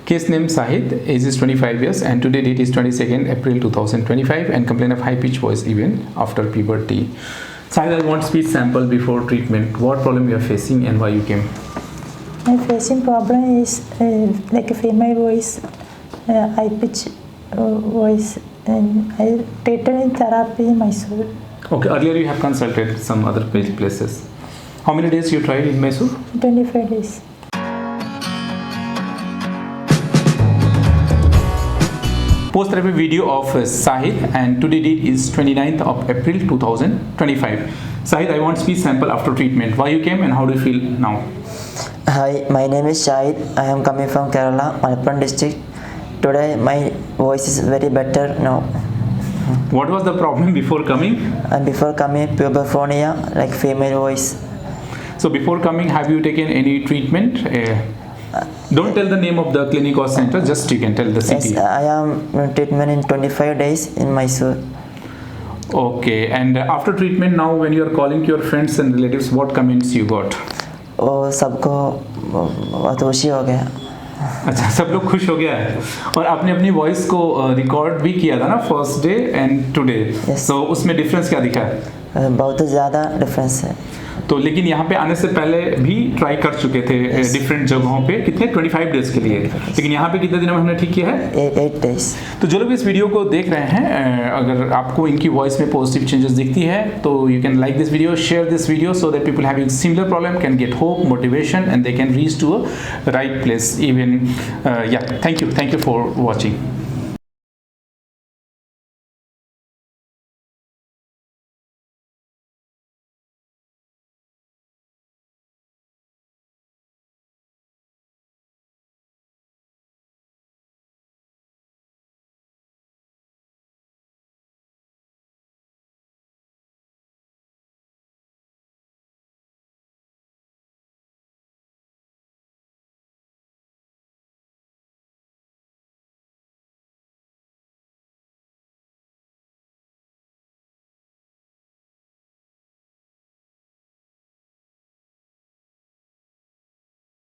Case name Sahid, age is 25 years and today date is 22nd April 2025 and complain of high pitch voice even after puberty. Sahid, I want speech sample before treatment. What problem you are facing and why you came? My facing problem is like a female voice, high pitch voice, and I treated in therapy in Mysore. Okay, earlier you have consulted some other places. How many days you tried in Mysore? 25 days. Post therapy video of Sahid and today date is 29th of April 2025. Sahid, I want speech sample after treatment. Why you came and how do you feel now? Hi, my name is Shahid. I am coming from Kerala, Malappuram district. Today my voice is very better now. What was the problem before coming? And before coming, puberphonia, like female voice. So before coming, have you taken any treatment? Don't tell the name of the clinic or center, just you can tell the city. Yes, I am in treatment in 25 days in Mysore. Okay, and after treatment now when you are calling to your friends and relatives, what comments you got? और सबको बहुत खुशी हो गया. अच्छा, सब लोग खुश हो गया है और आपने अपनी वॉइस को रिकॉर्ड भी किया था ना फर्स्ट डे एंड टुडे. सो उसमें डिफरेंस क्या दिखा है? बहुत ज़्यादा डिफरेंस है. तो लेकिन यहाँ पे आने से पहले भी ट्राई कर चुके थे डिफरेंट जगहों पे कितने 25 डेज के लिए, लेकिन यहाँ पे कितने दिनों में हमने ठीक किया है? 8 डेज. तो जो लोग इस वीडियो को देख रहे हैं, अगर आपको इनकी वॉइस में पॉजिटिव चेंजेस दिखती है तो you can like this video, share this video so that people having similar problem can get hope, motivation and they can reach to a right place even. Yeah thank you for watching.